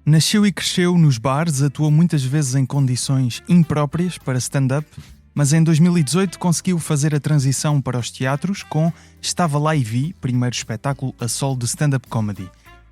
Nasceu e cresceu nos bares, atuou muitas vezes em condições impróprias para stand-up, mas em 2018 conseguiu fazer a transição para os teatros com Estava Lá e Vi, primeiro espetáculo a solo de stand-up comedy.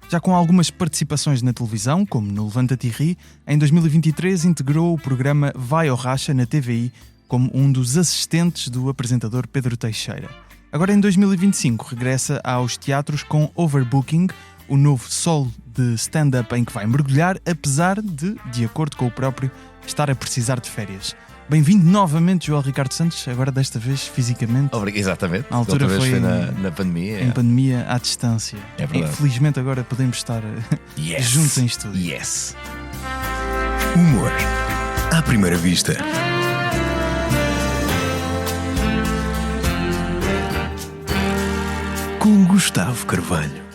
Já com algumas participações na televisão, como no Levanta-te e Ri, em 2023 integrou o programa Vai ao Racha na TVI como um dos assistentes do apresentador Pedro Teixeira. Agora em 2025 regressa aos teatros com Overbooking, o novo solo de stand-up em que vai mergulhar, apesar de acordo com o próprio, estar a precisar de férias. Bem-vindo novamente, Joel Ricardo Santos, agora desta vez fisicamente. Exatamente. Na altura foi na pandemia. Em pandemia, à distância. É verdade. Felizmente agora podemos estar juntos em estúdio. Yes. Humor à primeira vista. Com Gustavo Carvalho.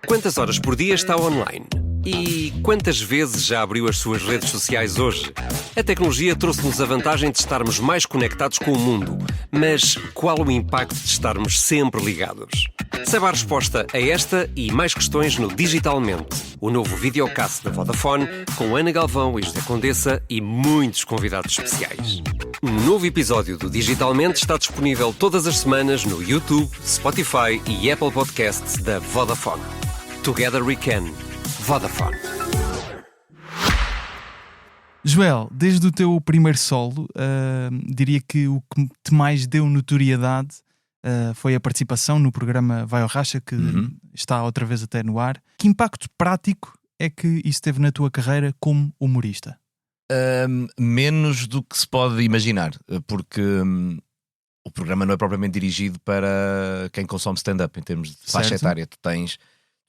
Quantas horas por dia está online? E quantas vezes já abriu as suas redes sociais hoje? A tecnologia trouxe-nos a vantagem de estarmos mais conectados com o mundo, mas qual o impacto de estarmos sempre ligados? Saiba a resposta a esta e mais questões no Digitalmente, o novo videocast da Vodafone, com Ana Galvão e José Condessa e muitos convidados especiais. Um novo episódio do Digitalmente está disponível todas as semanas no YouTube, Spotify e Apple Podcasts da Vodafone. Together we can. Vodafone. Joel, desde o teu primeiro solo, diria que o que te mais deu notoriedade foi a participação no programa Vai ao Racha, que está outra vez até no ar. Que impacto prático é que isso teve na tua carreira como humorista? Menos do que se pode imaginar, porque o programa não é propriamente dirigido para quem consome stand-up em termos de faixa etária. Tu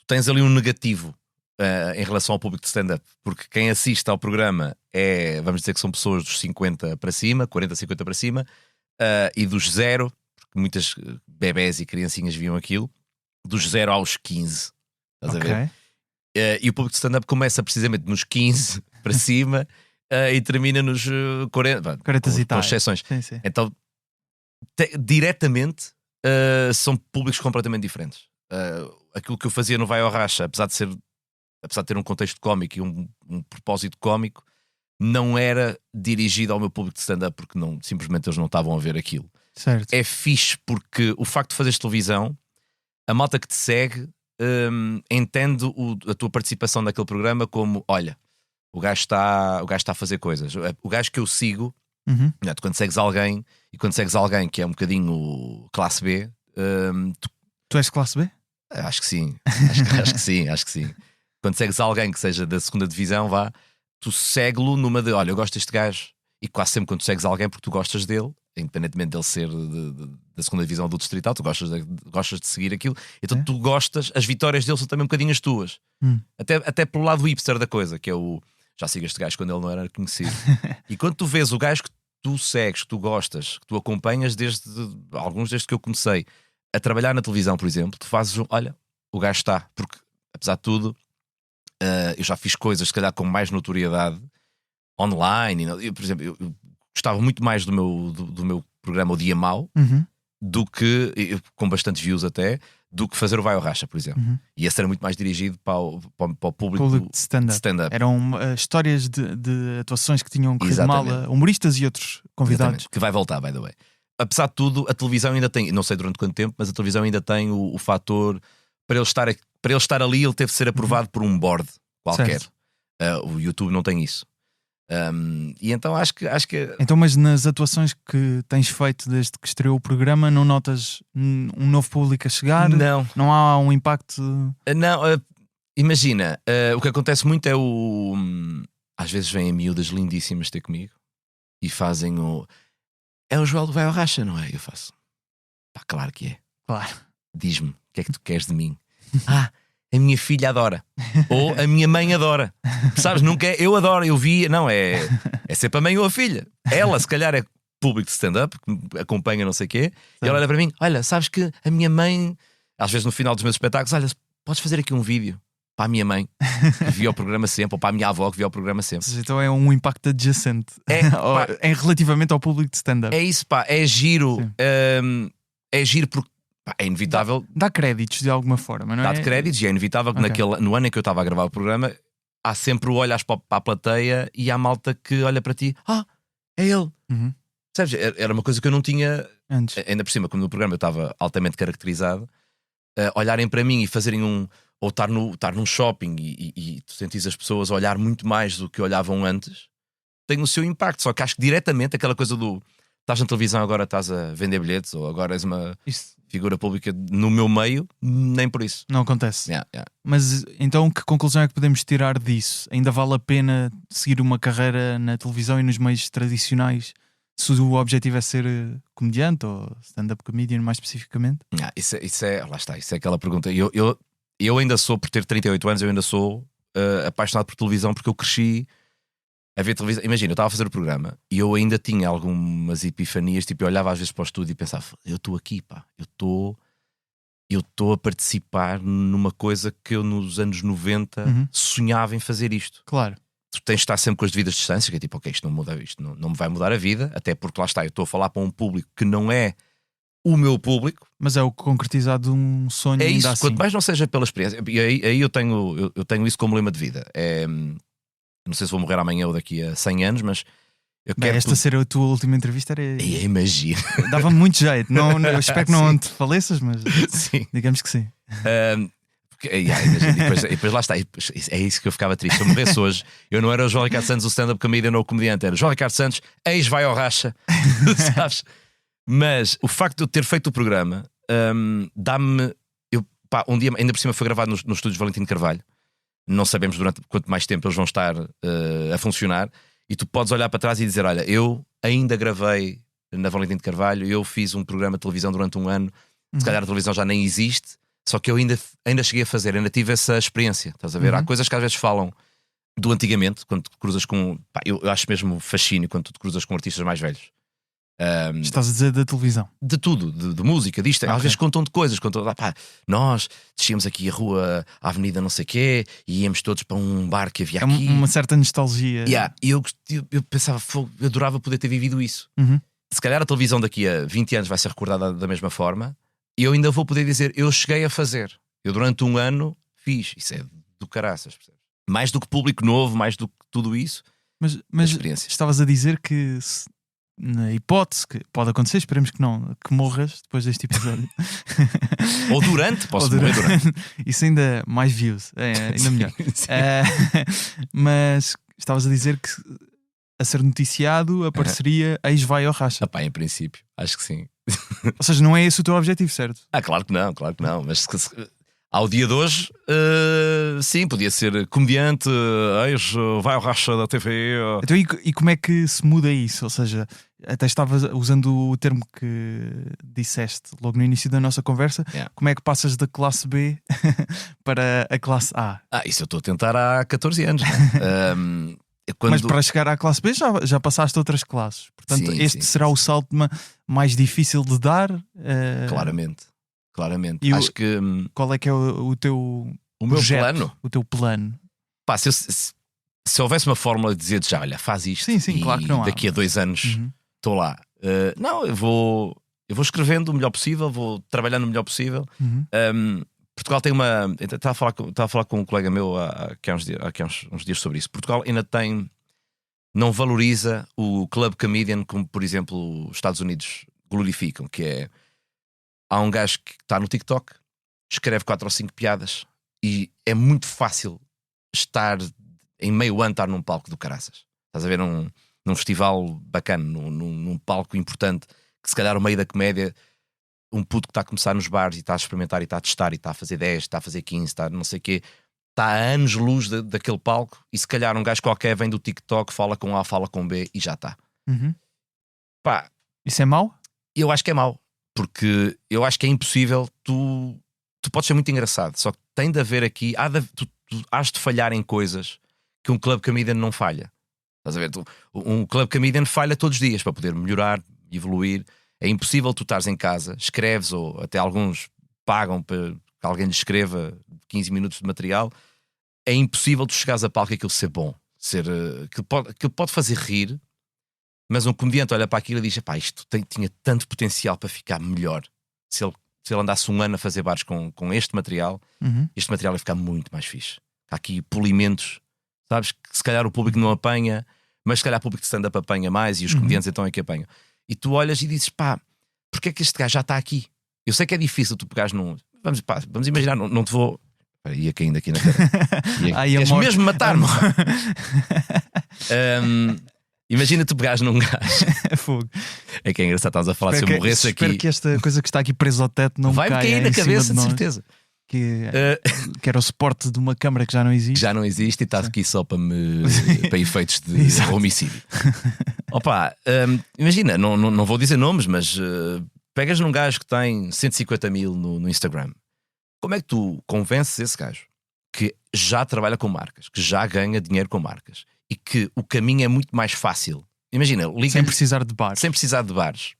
tens ali um negativo em relação ao público de stand-up, porque quem assiste ao programa vamos dizer que são pessoas dos 50 para cima, 40, 50 para cima, e dos 0, porque muitas bebés e criancinhas viam aquilo, dos 0 aos 15, estás a ver? E o público de stand-up começa precisamente nos 15 para cima e termina nos 40 e tal. Com exceções. Sim. Então, diretamente, são públicos completamente diferentes. Aquilo que eu fazia no Vai ao Racha, apesar de ter um contexto cómico e um propósito cómico, não era dirigido ao meu público de stand-up, porque simplesmente eles não estavam a ver aquilo. Certo. É fixe porque o facto de fazeres televisão, a malta que te segue entende a tua participação naquele programa como, olha, o gajo está a fazer coisas. O gajo que eu sigo, quando segues alguém que é um bocadinho classe B, Tu és classe B? Acho que sim. Acho que sim. Quando segues alguém que seja da segunda divisão, tu segue-lo numa de, olha, eu gosto deste gajo. E quase sempre quando tu segues alguém porque tu gostas dele, independentemente dele ser da segunda divisão ou do distrital, tu gostas de seguir aquilo. Então tu gostas, as vitórias dele são também um bocadinho as tuas. Até pelo lado hipster da coisa, que é já sigo este gajo quando ele não era conhecido. E quando tu vês o gajo que tu segues, que tu gostas, que tu acompanhas alguns desde que eu comecei a trabalhar na televisão, por exemplo, tu fazes, olha, o gajo está, porque apesar de tudo, eu já fiz coisas se calhar com mais notoriedade online. Por exemplo, eu gostava muito mais do meu programa O Dia Mau, do que, com bastantes views até, do que fazer o Vai ao Racha, por exemplo. E esse era muito mais dirigido para o público de stand-up. Eram histórias de atuações que tinham corrido mal a humoristas e outros convidados. Exatamente. Que vai voltar, by the way. Apesar de tudo, a televisão ainda tem, não sei durante quanto tempo, mas a televisão ainda tem o fator, para ele estar ali, ele teve de ser aprovado por um board qualquer. O YouTube não tem isso. E então acho que. Então, mas nas atuações que tens feito desde que estreou o programa, não notas um novo público a chegar? Não há um impacto? Não, imagina, o que acontece muito é às vezes vêm miúdas lindíssimas ter comigo e fazem é o Joel do Vai ao Racha, não é? Eu faço, claro que é. Claro. Diz-me, o que é que tu queres de mim? A minha filha adora. Ou a minha mãe adora. Sabes, nunca é eu adoro, eu vi. Não, é sempre a mãe ou a filha. Ela, se calhar, é público de stand-up, que me acompanha, não sei o quê. E ela olha para mim, olha, sabes que a minha mãe, às vezes no final dos meus espetáculos, olha, podes fazer aqui um vídeo para a minha mãe, que via o programa sempre, ou para a minha avó, que via o programa sempre. Então é um impacto adjacente relativamente ao público de stand-up. É isso, é giro. É giro porque Pá, é inevitável. Dá créditos de alguma forma, não é? Dá-te créditos e é inevitável que Ok. no ano em que eu estava a gravar o programa, há sempre o olhas para a plateia e há malta que olha para ti, é ele. Uhum. Sabes? Era uma coisa que eu não tinha, Antes. ainda por cima, como no programa eu estava altamente caracterizado, olharem para mim e fazerem ou estar num shopping e tu sentires as pessoas a olhar muito mais do que olhavam antes, tem o seu impacto. Só que acho que diretamente aquela coisa do estás na televisão, agora estás a vender bilhetes, ou agora és uma Isso figura pública no meu meio, nem por isso. não acontece. Yeah, yeah. Mas então que conclusão é que podemos tirar disso? Ainda vale a pena seguir uma carreira na televisão e nos meios tradicionais se o objetivo é ser comediante ou stand-up comedian mais especificamente? Lá está, isso é aquela pergunta. Eu ainda sou, por ter 38 anos, eu ainda sou apaixonado por televisão porque eu cresci a ver televisão. Imagina, eu estava a fazer o programa e eu ainda tinha algumas epifanias, tipo, eu olhava às vezes para o estúdio e pensava, eu estou aqui, pá, eu estou a participar numa coisa que eu nos anos 90 sonhava em fazer isto. Claro. Tu tens de estar sempre com as devidas distâncias, que é tipo, ok, isto não muda, isto não me vai mudar a vida, até porque lá está, eu estou a falar para um público que não é o meu público. Mas é o concretizado de um sonho. É ainda isso, assim. quanto mais não seja pela experiência. E aí eu tenho isso como lema de vida. Não sei se vou morrer amanhã ou daqui a 100 anos, mas eu Bem, quero. esta ser a tua última entrevista era. E imagina. Dava-me muito jeito. Eu espero que não te faleças, mas Sim. digamos que sim. Imagina, e depois lá está. É isso que eu ficava triste. Se eu morresse hoje, eu não era o João Ricardo Santos, o stand-up comedian ou o comediante, era João Ricardo Santos, vai ao racha. Sabes? Mas o facto de eu ter feito o programa dá-me. Um dia, ainda por cima, foi gravado no estúdio de Valentim de Carvalho. Não sabemos durante quanto mais tempo eles vão estar a funcionar. E tu podes olhar para trás e dizer: olha, eu ainda gravei na Valentim de Carvalho, eu fiz um programa de televisão durante um ano. Se calhar a televisão já nem existe, só que eu ainda cheguei a fazer, ainda tive essa experiência. Estás a ver? Há coisas que às vezes falam do antigamente, quando te cruzas com. Eu acho mesmo fascínio quando tu te cruzas com artistas mais velhos. Estás a dizer da televisão? De tudo, de música, disto. Às vezes contam de coisas, nós descíamos aqui a rua, a avenida não sei quê, e íamos todos para um bar que havia É aqui. uma certa nostalgia. E eu pensava, eu adorava poder ter vivido isso. Se calhar a televisão daqui a 20 anos vai ser recordada da mesma forma, e eu ainda vou poder dizer, eu cheguei a fazer. Eu durante um ano fiz. Isso é do caraças, percebes? Mais do que público novo, mais do que tudo isso. Mas experiência. estavas a dizer que na hipótese que pode acontecer, esperemos que não, que morras depois deste episódio. Ou durante, posso morrer durante. Isso ainda mais views, ainda melhor. Sim. Mas estavas a dizer que a ser noticiado apareceria vai ao racha. Em princípio, acho que sim. Ou seja, não é esse o teu objetivo, certo? Claro que não. Mas ao dia de hoje, sim, podia ser comediante, vai ao racha da TV. Então, e como é que se muda isso? Ou seja, até estavas usando o termo que disseste logo no início da nossa conversa. Yeah. Como é que passas da classe B para a classe A? Isso eu estou a tentar há 14 anos. Mas para chegar à classe B já passaste outras classes. Portanto, este será o salto mais difícil de dar. Claramente. E acho que qual é que é o teu projeto, meu plano? O teu plano? Se houvesse uma fórmula de dizer já, olha, faz isto, sim, e claro que não há. daqui a 2 anos estou lá. Não, eu vou escrevendo o melhor possível, vou trabalhando o melhor possível. Portugal tem uma. Estava a falar com um colega meu há uns dias sobre isso. Portugal ainda não valoriza o club comedian como, por exemplo, os Estados Unidos glorificam, que é. Há um gajo que está no TikTok, escreve 4 ou 5 piadas e é muito fácil estar em meio ano, estar num palco do caraças. Estás a ver num festival bacana, num palco importante, que se calhar no meio da comédia, um puto que está a começar nos bares e está a experimentar e está a testar e está a fazer 10, está a fazer 15, está a não sei o quê, está a anos-luz daquele palco, e se calhar um gajo qualquer vem do TikTok, fala com A, fala com B e já está. Isso é mau? Eu acho que é mau. Porque eu acho que é impossível. Tu podes ser muito engraçado, só que tem de haver aqui. Tu has de falhar em coisas que um club comedian não falha. Estás a ver? Um club comedian falha todos os dias para poder melhorar, evoluir. É impossível tu estares em casa, escreves, ou até alguns pagam para que alguém lhe escreva 15 minutos de material. É impossível tu chegares a palco e aquilo ser bom, que pode fazer rir. Mas um comediante olha para aquilo e diz: isto tinha tanto potencial para ficar melhor se ele se ele andasse um ano a fazer bares com este material ia ficar muito mais fixe. Há aqui polimentos, sabes, que se calhar o público não apanha, mas se calhar o público de stand-up apanha mais e os comediantes então é que apanham. E tu olhas e dizes, pá, porque é que este gajo já está aqui? Eu sei que é difícil tu pegares num... Vamos imaginar, não te vou... Ia caindo aqui na cara. Queres mesmo matar-me? Imagina tu pegares num gajo. É que é engraçado, estás a falar se eu morresse aqui. Espero que esta coisa que está aqui presa ao teto não vai cair na cabeça, de certeza. Que era o suporte de uma câmara que já não existe. Já não existe e está aqui só para efeitos de homicídio. Opa, imagina, não vou dizer nomes, mas pegas num gajo que tem 150 mil no Instagram. Como é que tu convences esse gajo que já trabalha com marcas, que já ganha dinheiro com marcas e que o caminho é muito mais fácil? Imagina, sem precisar de bares. Sem precisar de bares.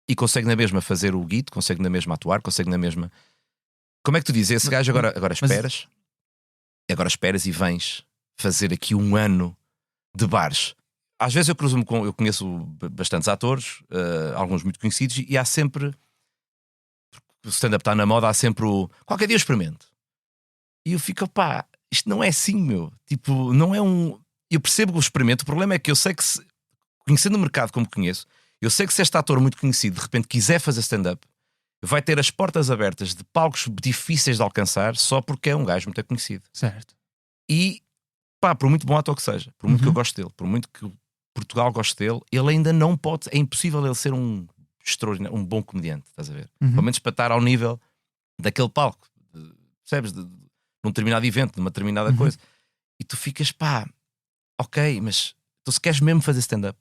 E consegue na mesma fazer o guito, consegue na mesma atuar, consegue na mesma... Como é que tu dizes? Esse gajo agora esperas? Agora esperas e vens fazer aqui um ano de bares. Às vezes eu conheço bastantes atores, alguns muito conhecidos, e há sempre... O stand-up está na moda, há sempre o... Qualquer dia eu experimento. E eu fico, pá, isto não é assim, meu. Tipo, não é um... Eu percebo que o experimento, o problema é que eu sei que conhecendo o mercado como conheço, eu sei que se este ator muito conhecido de repente quiser fazer stand-up, vai ter as portas abertas de palcos difíceis de alcançar só porque é um gajo muito conhecido. Certo. E, pá, por muito bom ator que seja, por muito que eu goste dele, por muito que Portugal goste dele, ele ainda não pode, é impossível ele ser um extraordinário, um bom comediante, estás a ver? Pelo menos para estar ao nível daquele palco, percebes? Num determinado evento, numa determinada coisa. E tu ficas, pá, ok, mas tu se queres mesmo fazer stand-up,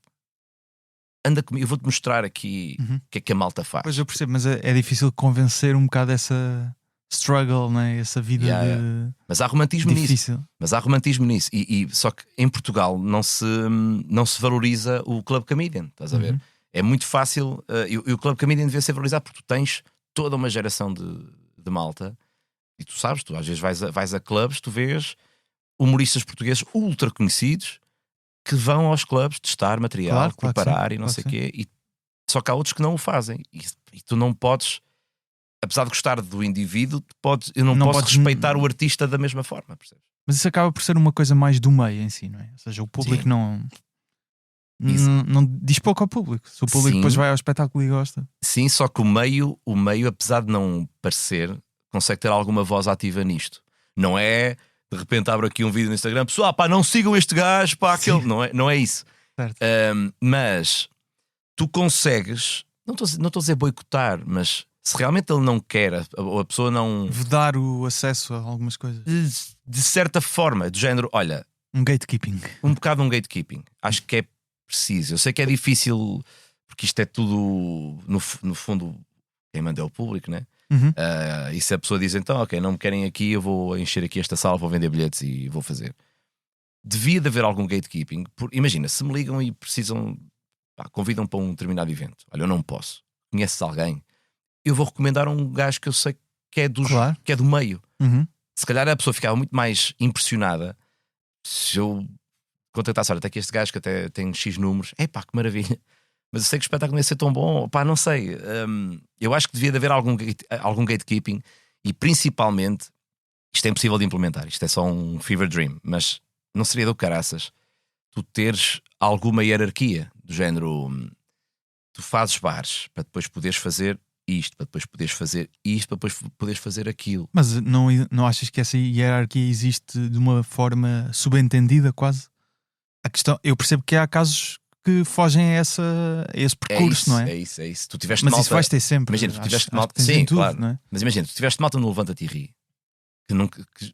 anda comigo, eu vou-te mostrar aqui o que é que a malta faz. Pois eu percebo, mas é difícil convencer um bocado essa struggle, né? Essa vida de... Mas há romantismo difícil. nisso. Mas há romantismo nisso. E só que em Portugal não se valoriza o Club Comedian, estás a ver? É muito fácil, e o Club Comedian devia ser valorizado porque tu tens toda uma geração de malta, e tu sabes, tu às vezes vais a clubes, tu vês humoristas portugueses ultra conhecidos que vão aos clubes testar material, preparar e não sei o quê, e só que há outros que não o fazem, e tu não podes, apesar de gostar do indivíduo, eu não posso respeitar o artista da mesma forma, percebes? Mas isso acaba por ser uma coisa mais do meio em si, não é? Ou seja, o público não diz pouco ao público. Se o público depois vai ao espetáculo e gosta. Sim, só que o meio, apesar de não parecer, consegue ter alguma voz ativa nisto. Não é, de repente abro aqui um vídeo no Instagram, pessoal, pá, não sigam este gajo, pá, aquele. Não é isso. Mas tu consegues, não estou a dizer boicotar, mas se realmente ele não quer, ou a pessoa não... Vedar o acesso a algumas coisas. De certa forma, do género, olha... Um gatekeeping. Um bocado um gatekeeping. Acho que é preciso. Eu sei que é difícil, porque isto é tudo, no fundo, quem manda é o público, né? E se a pessoa diz então, ok, não me querem aqui, eu vou encher aqui esta sala, vou vender bilhetes e vou fazer. Devia de haver algum gatekeeping. Imagina, se me ligam e precisam, convidam para um determinado evento, olha, eu não posso, conheces alguém, eu vou recomendar um gajo que eu sei que é do meio. Se calhar a pessoa ficava muito mais impressionada se eu contratasse, olha, até que este gajo que até tem X números, pá, que maravilha. Mas eu sei que o espetáculo ia ser tão bom, pá, não sei. Eu acho que devia de haver algum gatekeeping, e principalmente, isto é impossível de implementar, isto é só um fever dream, mas não seria do caraças tu teres alguma hierarquia do género, tu fazes bares para depois poderes fazer isto, para depois poderes fazer isto, para depois poderes fazer aquilo. Mas não achas que essa hierarquia existe de uma forma subentendida quase? A questão, eu percebo que há casos que fogem a esse percurso, não é? É isso. Tu tiveste mas malta, isso vais ter sempre. Imagina, tu tiveste malta, sim, tudo, claro. Não é? Mas imagina, tu tiveste malta no Levanta-te e Ri, que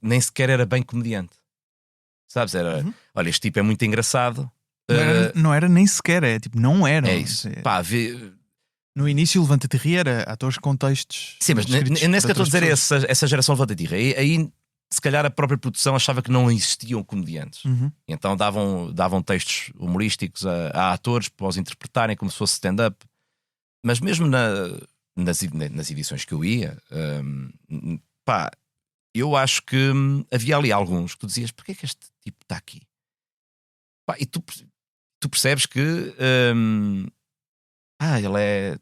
nem sequer era bem comediante. Sabes? Era, olha, este tipo é muito engraçado. Não era nem sequer, tipo, não era. É isso. Pá, no início, o Levanta-te e Ri era atores com textos. Sim, mas nem sequer estou a dizer essa geração Levanta-te e Ri. Aí se calhar a própria produção achava que não existiam comediantes. Então davam textos humorísticos a atores para os interpretarem como se fosse stand-up. Mas mesmo nas edições que eu ia, pá, eu acho que havia ali alguns que tu dizias, porquê é que este tipo está aqui? Pá, e tu percebes que ele é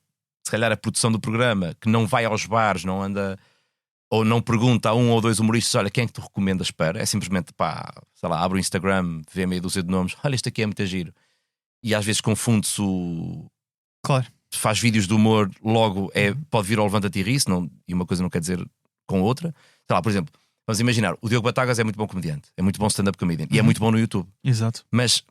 se calhar a produção do programa, que não vai aos bares, não anda, ou não pergunta a um ou dois humoristas: olha, quem é que tu recomendas para? É simplesmente, pá, sei lá, abre o Instagram, vê meia dúzia de nomes, olha, este aqui é muito giro. E às vezes confunde-se o... Claro. Faz vídeos de humor, logo pode vir ao Levanta-te e ri, e uma coisa não quer dizer com outra. Sei lá, por exemplo, vamos imaginar, o Diogo Batagas é muito bom comediante, é muito bom stand-up comedian, e é muito bom no YouTube. Exato. Mas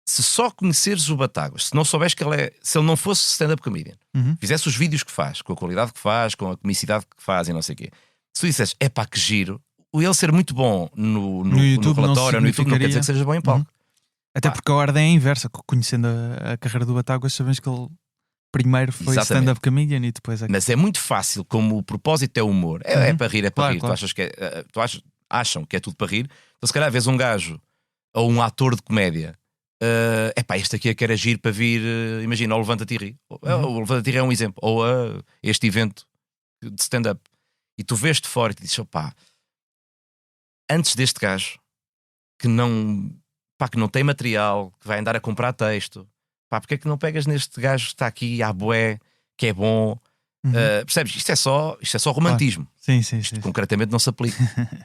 se só conheceres o Batagas, se não souberes que se ele não fosse stand-up comedian, fizesse os vídeos que faz, com a qualidade que faz, com a comicidade que faz e não sei o quê, se tu dissesse, epá, que giro, ele ser muito bom no YouTube, no relatório, no YouTube, não quer dizer que seja bom em palco. Até porque a ordem é a inversa. Conhecendo a carreira do Batagas, sabemos que ele primeiro foi stand-up comedian e depois... Mas é muito fácil, como o propósito é o humor. É para rir, é para rir. Claro. Acham que é tudo para rir. Então se calhar vês um gajo ou um ator de comédia, epá, este aqui é que era giro para vir, imagina, ou Levanta-te e ri. O Levanta-te e ri é um exemplo. Ou este evento de stand-up. E tu vês de fora e te dizes, opá, antes deste gajo que não tem material, que vai andar a comprar texto, pá, porque é que não pegas neste gajo que está aqui à bué, que é bom? Percebes? Isto é só romantismo. Claro. Isto concretamente não se aplica.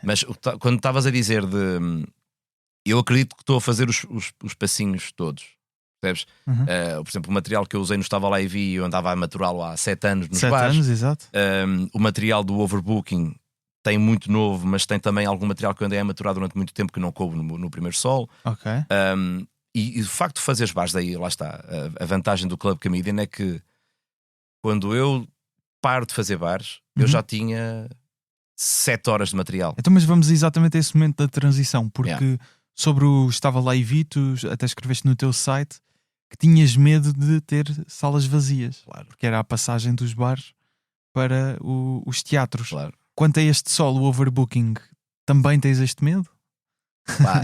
Mas quando estavas a dizer eu acredito que estou a fazer os passinhos todos. Percebes? Por exemplo, o material que eu usei no Estava Lá e Vi, eu andava a maturá-lo há 7 anos nos bares. 7 anos, exato. O material do Overbooking tem muito novo, mas tem também algum material que eu andei a maturar durante muito tempo que não coube no primeiro sol. Ok. E o facto de fazeres bares, daí lá está. A vantagem do Club Comedian é que quando eu paro de fazer bares, eu já tinha 7 horas de material. Então, mas vamos exatamente a esse momento da transição, porque sobre o Estava Lá e Vi, tu até escreveste no teu site que tinhas medo de ter salas vazias. Claro. Porque era a passagem dos bares para os teatros. Claro. Quanto a este solo, o overbooking, também tens este medo? Pá,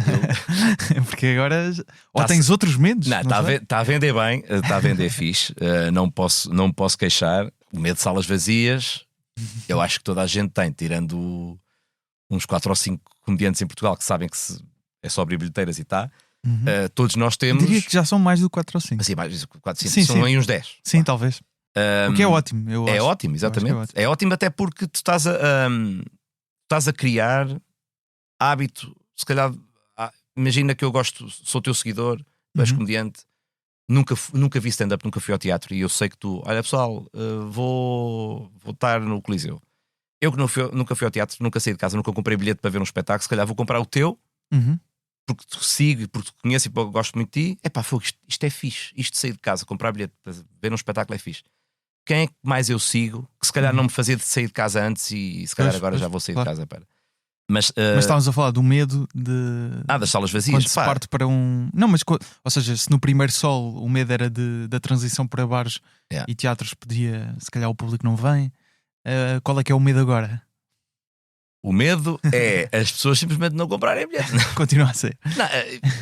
porque agora... Ou tens outros medos? Não, está a vender bem, está a vender fixe. Não me posso queixar. O medo de salas vazias, eu acho que toda a gente tem, tirando uns 4 ou 5 comediantes em Portugal que sabem que é só abrir bilheteiras e está. Todos nós temos... Diria que já são mais do 4 ou 5. Assim, mais 4 ou 5. São aí uns 10. Sim, talvez. O que é ótimo. Ótimo, exatamente. É ótimo até porque tu estás a criar hábito. Se calhar, imagina que eu sou teu seguidor, tu és comediante, nunca vi stand-up, nunca fui ao teatro, e eu sei que tu, olha pessoal, vou estar no Coliseu. Eu que nunca fui ao teatro, nunca saí de casa, nunca comprei bilhete para ver um espetáculo, se calhar vou comprar o teu, porque te sigo, porque te conheço e gosto muito de ti. Epá, isto é fixe, isto de sair de casa, comprar bilhete para ver um espetáculo é fixe. Quem é que mais eu sigo que se calhar não me fazia de sair de casa antes e se calhar agora já vou sair de casa para... Mas estávamos a falar do medo das salas vazias. Quando se parte para um... Não, mas ou seja, se no primeiro sol o medo era da transição para bares e teatros, se calhar o público não vem, qual é que é o medo agora? O medo é as pessoas simplesmente não comprarem bilhete. Continua a ser. Não,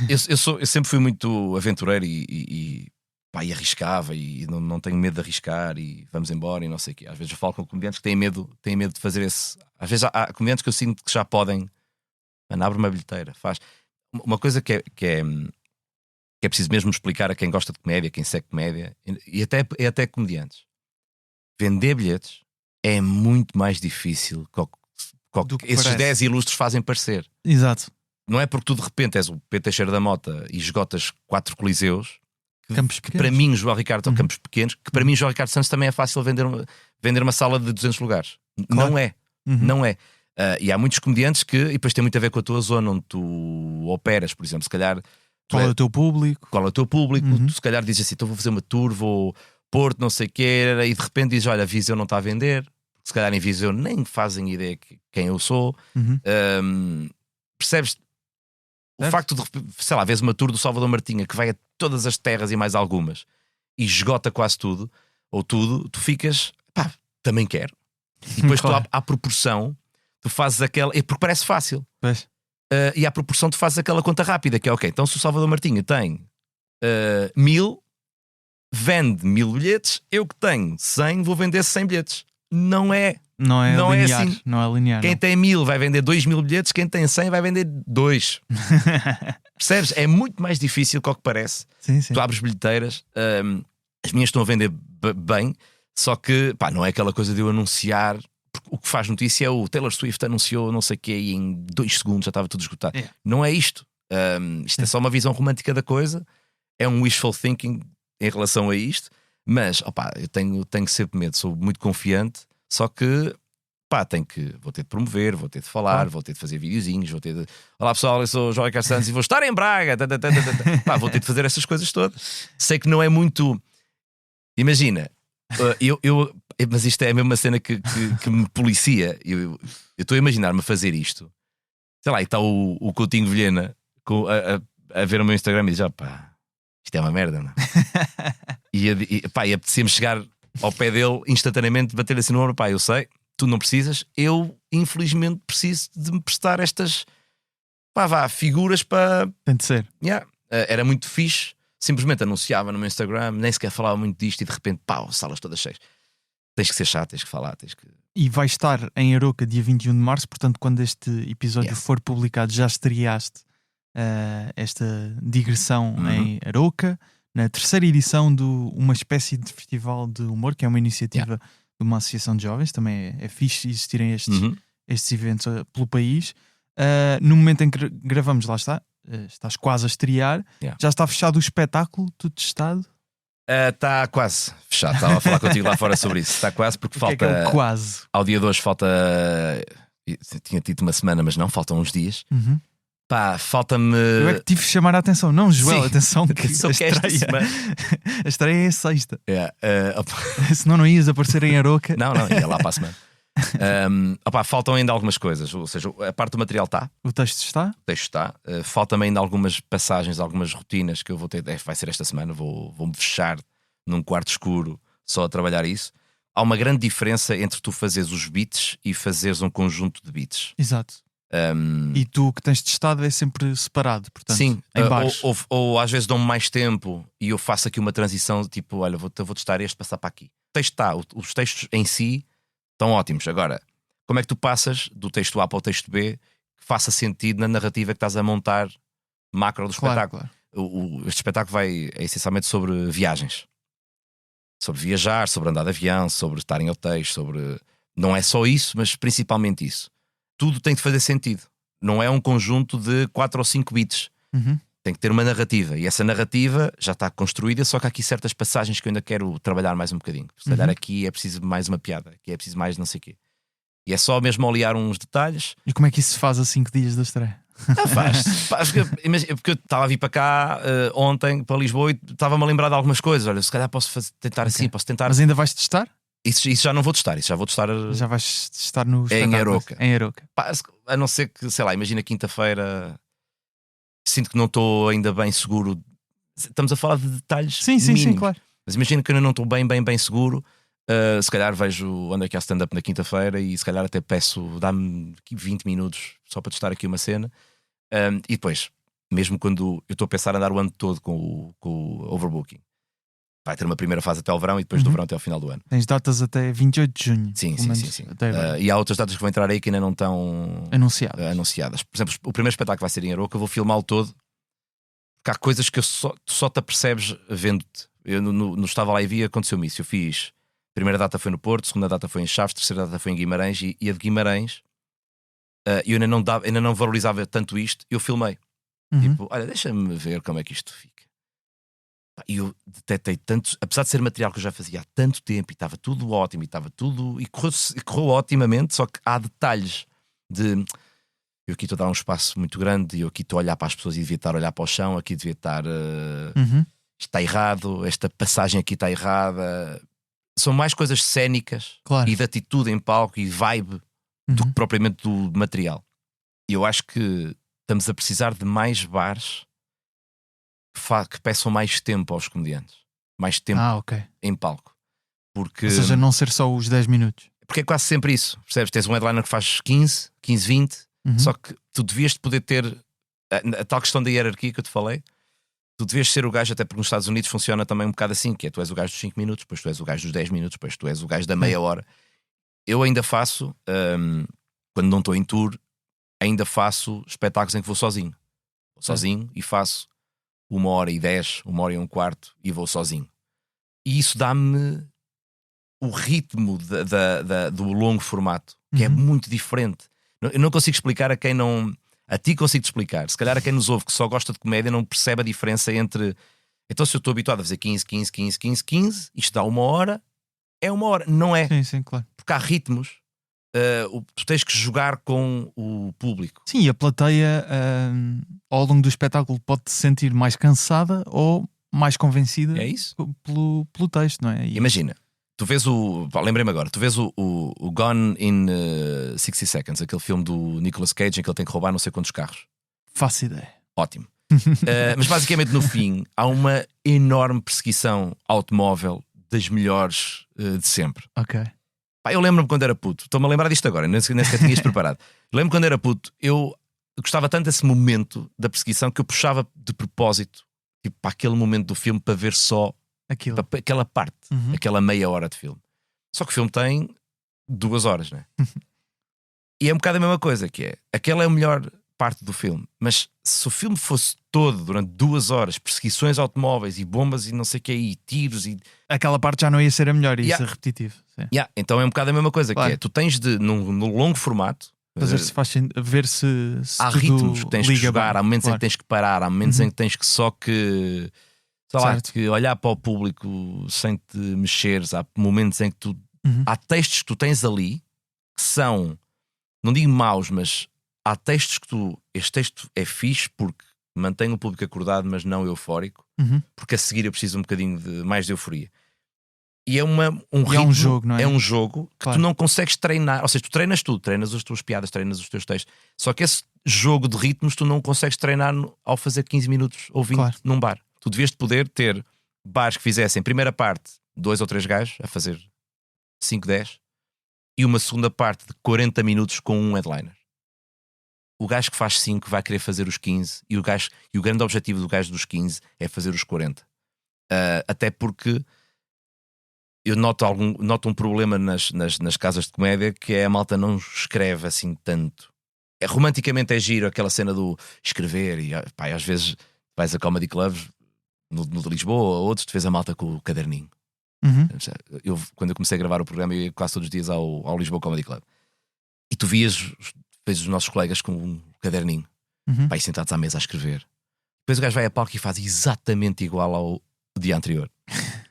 eu sempre fui muito aventureiro e arriscava e não tenho medo de arriscar e vamos embora e não sei o quê. Às vezes eu falo com comediantes que têm medo de fazer esse... Às vezes há comediantes que eu sinto que já podem... Mano, abre uma bilheteira, faz... Uma coisa que é preciso mesmo explicar a quem gosta de comédia, quem segue comédia, e até comediantes. Vender bilhetes é muito mais difícil do que esses 10 ilustres fazem parecer. Exato. Não é porque tu de repente és o Pedro Teixeira da Mota e esgotas 4 coliseus... Campos que para mim, João Ricardo, são campos pequenos, que para mim, João Ricardo Santos também é fácil vender uma sala de 200 lugares. Claro. Não é. E há muitos comediantes que, e depois tem muito a ver com a tua zona onde tu operas, por exemplo, se calhar... Qual é o teu público? Tu se calhar dizes assim, então vou fazer uma tour, vou Porto, não sei o quê, e de repente dizes, olha, Viseu não está a vender, porque se calhar em Viseu nem fazem ideia quem eu sou. Percebes? O facto de, sei lá, vês uma tour do Salvador Martinha que vai a todas as terras e mais algumas e esgota quase tudo, ou tudo, tu ficas, pá, também quero. E depois claro. Tu, à proporção, tu fazes aquela, porque parece fácil. E à proporção tu fazes aquela conta rápida, que é ok, então se o Salvador Martinha tem 1000, vende 1000 bilhetes, eu que tenho 100, vou vender 100 bilhetes. Não é linear, assim. Não é linear. Quem tem 1000 vai vender 2000 bilhetes, quem tem 100 vai vender 2. Percebes? É muito mais difícil que o que parece. Sim. Tu abres bilheteiras, as minhas estão a vender bem, Só que, pá, não é aquela coisa de eu anunciar. Porque o que faz notícia é o Taylor Swift anunciou não sei o quê e em 2 segundos já estava tudo esgotado. Não é isto. Isto é só uma visão romântica da coisa. É um wishful thinking em relação a isto. Mas, opá, eu tenho sempre medo. Sou muito confiante. Só que, pá, vou ter de promover, vou ter de falar, vou ter de fazer videozinhos, vou ter de... Olá pessoal, eu sou o Joey Carsantes e vou estar em Braga. Pá, vou ter de fazer essas coisas todas. Sei que não é muito... Imagina... mas isto é a mesma cena que me policia. Eu estou a imaginar-me a fazer isto. Sei lá, e está o Coutinho Vilhena a ver o meu Instagram e diz: pá, isto é uma merda, não? e apetecia-me chegar ao pé dele instantaneamente, bater assim no ombro: pá, eu sei, tu não precisas, eu infelizmente preciso de me prestar estas figuras para. Tem de ser. Era muito fixe. Simplesmente anunciava no meu Instagram, nem sequer falava muito disto e de repente, pau, salas todas cheias. Tens que ser chato, tens que falar, tens que... E vai estar em Aroca dia 21 de março, portanto, quando este episódio for publicado, já estreaste esta digressão em Aroca, na 3ª edição de uma espécie de festival de humor, que é uma iniciativa de uma associação de jovens. Também é fixe existirem estes eventos pelo país. No momento em que gravamos, lá está, estás quase a estrear. Já está fechado o espetáculo, tudo testado? Está quase fechado. Estava a falar contigo lá fora sobre isso. Está quase porque falta. É quase. Ao dia de hoje falta. Tinha tido uma semana, mas não, faltam uns dias. Pá, falta-me. Eu é que tive de chamar a atenção. Não, Joel, atenção que a estreia é a sexta. Senão não ias aparecer em Aroca. Não, ia lá para a semana. Faltam ainda algumas coisas. Ou seja, a parte do material está. O texto está? O texto está. Falta-me ainda algumas passagens, algumas rotinas que eu vou ter. Vai ser esta semana. Vou-me fechar num quarto escuro só a trabalhar isso. Há uma grande diferença entre tu fazeres os beats e fazeres um conjunto de beats. Exato. E tu que tens testado é sempre separado, portanto, sim, em baixo. Ou às vezes dão-me mais tempo e eu faço aqui uma transição, tipo, olha, vou testar este, passar para aqui. O texto está, os textos em si estão ótimos. Agora, como é que tu passas do texto A para o texto B que faça sentido na narrativa que estás a montar macro do espetáculo? Claro. Este espetáculo é essencialmente sobre viagens, sobre viajar, sobre andar de avião, sobre estar em hotéis, sobre... Não é só isso, mas principalmente isso. Tudo tem de fazer sentido. Não é um conjunto de 4 ou 5 beats. Tem que ter uma narrativa. E essa narrativa já está construída, só que há aqui certas passagens que eu ainda quero trabalhar mais um bocadinho. Se calhar aqui é preciso mais uma piada, aqui é preciso mais não sei o quê. E é só mesmo olhar uns detalhes. E como é que isso se faz a 5 dias da estreia? Porque eu estava a vir para cá ontem, para Lisboa, e estava-me a lembrar de algumas coisas. Olha, se calhar posso tentar assim, posso tentar. Mas ainda vais testar? Isso já não vou testar, isso já vou testar. Já vais testar no em Aroca. Em Aroca. A não ser que, sei lá, imagina quinta-feira, sinto que não estou ainda bem seguro. Estamos a falar de detalhes mínimos. Sim, claro. Mas imagina que eu não estou bem seguro. Se calhar vejo onde é que há stand-up na quinta-feira e se calhar até peço, dá-me 20 minutos só para testar aqui uma cena. E depois, mesmo quando eu estou a pensar em andar o ano todo com o overbooking, vai ter uma primeira fase até ao verão e depois do verão até ao final do ano. Tens datas até 28 de junho. Sim. E há outras datas que vão entrar aí que ainda não estão anunciadas. Por exemplo, o primeiro espetáculo vai ser em Aroca, eu vou filmá-lo todo. Porque há coisas que só te apercebes vendo-te. Eu no Estava Lá e Vi aconteceu-me isso. Eu fiz, a primeira data foi no Porto, a segunda data foi em Chaves, a terceira data foi em Guimarães e a de Guimarães eu ainda não valorizava tanto isto. Eu filmei. Tipo, olha, deixa-me ver como é que isto fica. E eu detetei tanto, apesar de ser material que eu já fazia há tanto tempo e estava tudo ótimo e correu otimamente, só que há detalhes de eu aqui estou a dar um espaço muito grande e eu aqui estou a olhar para as pessoas e devia estar a olhar para o chão, aqui devia estar está errado, esta passagem aqui está errada. São mais coisas cénicas e de atitude em palco e vibe do que propriamente do material. E eu acho que estamos a precisar de mais bares que peçam mais tempo aos comediantes, mais tempo em palco, porque... Ou seja, não ser só os 10 minutos, porque é quase sempre isso, percebes? Tens um headliner que faz 15, 20, só que tu devias poder ter a tal questão da hierarquia que eu te falei. Tu devias ser o gajo, até porque nos Estados Unidos funciona também um bocado assim, que é tu és o gajo dos 5 minutos, depois tu és o gajo dos 10 minutos, depois tu és o gajo da meia hora. Eu ainda faço, quando não estou em tour, ainda faço espetáculos em que vou sozinho e faço 1h10, 1h15 e vou sozinho. E isso dá-me o ritmo do longo formato, que é muito diferente. Eu não consigo explicar a quem não. A ti consigo te explicar. Se calhar a quem nos ouve que só gosta de comédia não percebe a diferença entre. Então, se eu estou habituado a fazer 15, 15, 15, 15, 15, isto dá 1 hora, é 1 hora. Não é. Sim, claro. Porque há ritmos. Tu tens que jogar com o público. Sim, e a plateia ao longo do espetáculo pode se sentir mais cansada ou mais convencida É isso? pelo texto, não é? E Imagina, tu vês lembrei-me agora, tu vês o Gone in 60 Seconds, aquele filme do Nicolas Cage em que ele tem que roubar não sei quantos carros. faço ideia. Ótimo. Mas basicamente no fim há uma enorme perseguição automóvel das melhores de sempre. Ok. Pá, eu lembro-me quando era puto, estou-me a lembrar disto agora, nem sequer tinha isto preparado. Lembro-me quando era puto, eu gostava tanto desse momento da perseguição que eu puxava de propósito tipo, para aquele momento do filme para ver só Aquilo. para aquela parte, aquela meia hora de filme. Só que o filme tem 2 horas, não é? E é um bocado a mesma coisa, que é aquela é a melhor parte do filme, mas se o filme fosse todo durante 2 horas, perseguições automóveis e bombas e não sei o que, e tiros e Aquela parte já não ia ser a melhor, ia Yeah. ser repetitivo. Sim. então é um bocado a mesma coisa, Claro. que é tu tens de, no longo formato, Fazer se faz ver se há tudo ritmos que tens que liga jogar, bem. há momentos em Claro. que tens que parar, há momentos em que tens que só que sei lá, Certo. que olhar para o público sem te mexeres, há momentos em que tu Uhum. há textos que tu tens ali que são, não digo maus, mas há textos que este texto é fixe porque mantém o público acordado, mas não eufórico, Uhum. porque a seguir eu preciso um bocadinho mais de euforia. E é um E ritmo, é um jogo, não é? É um jogo que Claro. tu não consegues treinar. Ou seja, tu treinas tudo, treinas as tuas piadas, treinas os teus textos. Só que esse jogo de ritmos tu não consegues treinar ao fazer 15 minutos ou 20 Claro. num bar. Tu devias poder ter bares que fizessem primeira parte 2 ou 3 gajos a fazer 5, 10 e uma segunda parte de 40 minutos com um headliner. O gajo que faz 5 vai querer fazer os 15 e o grande objetivo do gajo dos 15 é fazer os 40. Até porque eu noto um problema nas casas de comédia, que é a malta não escreve assim tanto. Romanticamente é giro aquela cena do escrever e pá, às vezes vais a comedy clubs no de Lisboa ou outros, tu vês a malta com o caderninho. Uhum. Quando eu comecei a gravar o programa, eu ia quase todos os dias ao Lisboa Comedy Club e tu vês os nossos colegas com um caderninho, Uhum. pá, aí sentados à mesa a escrever. Depois o gajo vai a palco e faz exatamente igual ao dia anterior.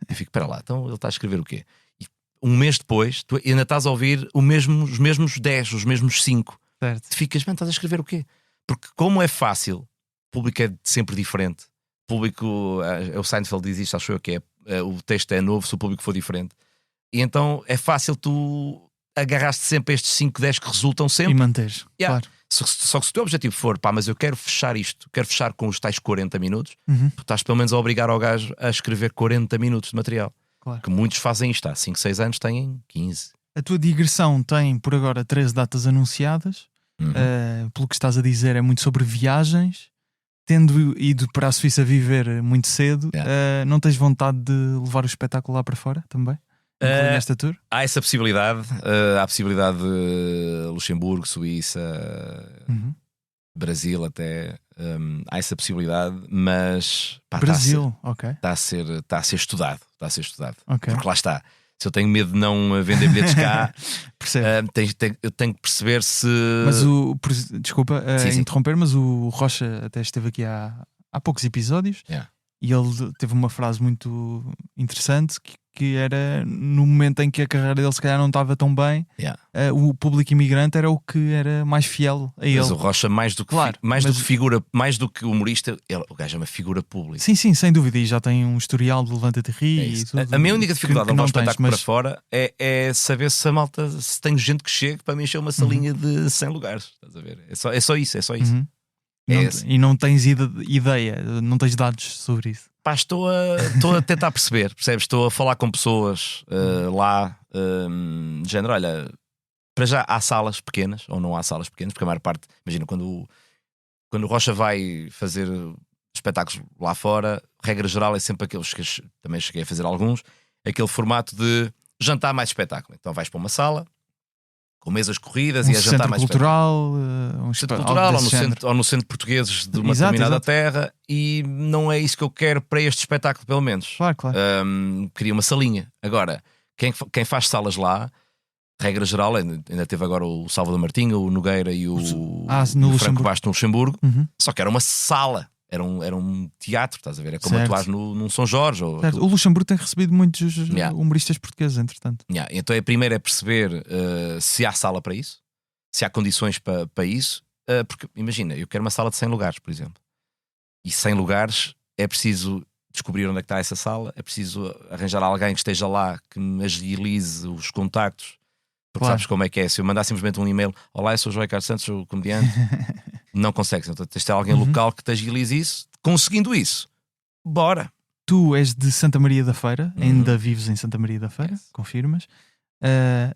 Eu fico, espera lá, então ele está a escrever o quê? E um mês depois, tu ainda estás a ouvir os mesmos 10, os mesmos 5. Certo. Tu ficas, mano, estás a escrever o quê? Porque como é fácil, o público é sempre diferente. O público, o Seinfeld diz isto, acho eu que o texto é novo se o público for diferente. E então é fácil tu agarraste sempre a estes 5, 10 que resultam E sempre. manteres. Yeah. Claro. Só que se o teu objetivo for, pá, mas eu quero fechar isto, quero fechar com os tais 40 minutos, Uhum. tu estás pelo menos a obrigar ao gajo a escrever 40 minutos de material. Claro. Que muitos fazem isto há 5, 6 anos, têm 15. A tua digressão tem por agora 13 datas anunciadas. Pelo que estás a dizer, é muito sobre viagens. Tendo ido para a Suíça viver muito cedo, não tens vontade de levar o espetáculo lá para fora também? Incluindo esta tour? Há essa possibilidade. Há a possibilidade de Luxemburgo, Suíça, Brasil até. Há essa possibilidade, mas pá, Brasil, ok. está a ser estudado. Ok. Porque lá está. Se eu tenho medo de não vender bilhetes cá, Percebo. eu tenho que perceber se. Mas desculpa Sim. interromper, mas o Rocha até esteve aqui há poucos episódios e ele teve uma frase muito interessante que era no momento em que a carreira dele se calhar não estava tão bem, o público imigrante era o que era mais fiel a ele. Mas o Rocha, mais do que figura, mais do que humorista, o gajo é uma figura pública. Sim, sem dúvida, e já tem um historial de Levanta-te e Ri e tudo. A minha única dificuldade que ao não levar o tens, espetáculo para fora é saber se a malta, se tenho gente que chegue para me encher uma salinha de 100 lugares. Estás a ver? É só isso. E não tens ideia, não tens dados sobre isso. Pá, estou a tentar perceber, percebes? Estou a falar com pessoas lá, de género, olha, para já há salas pequenas, ou não há salas pequenas, porque a maior parte, imagina, quando o Rocha vai fazer espetáculos lá fora, regra geral é sempre aqueles que também cheguei a fazer alguns, aquele formato de jantar mais espetáculo. Então vais para uma sala com mesas corridas e a jantar mais cultural, centro cultural ou no centro português de uma determinada terra, e não é isso que eu quero para este espetáculo, pelo menos. Claro. Queria uma salinha. Agora, Quem faz salas lá, regra geral, ainda teve agora o Salvador Martinha, o Nogueira e o Franco Bastos no Luxemburgo. Só que era uma sala, era um teatro, estás a ver? É como atuar num São Jorge. O Luxemburgo tem recebido muitos humoristas portugueses, entretanto. Então a primeira é perceber se há sala para isso, se há condições para isso. Porque imagina, eu quero uma sala de 100 lugares, por exemplo. E 100 lugares é preciso descobrir onde é que está essa sala, é preciso arranjar alguém que esteja lá, que me agilize os contactos. Porque sabes como é que é? Se eu mandar simplesmente um e-mail, olá, eu sou o João Ricardo Santos, sou comediante, não consegues. Então tens de ter alguém local que te agilize isso. Conseguindo isso, bora. Tu és de Santa Maria da Feira, ainda vives em Santa Maria da Feira, confirmas.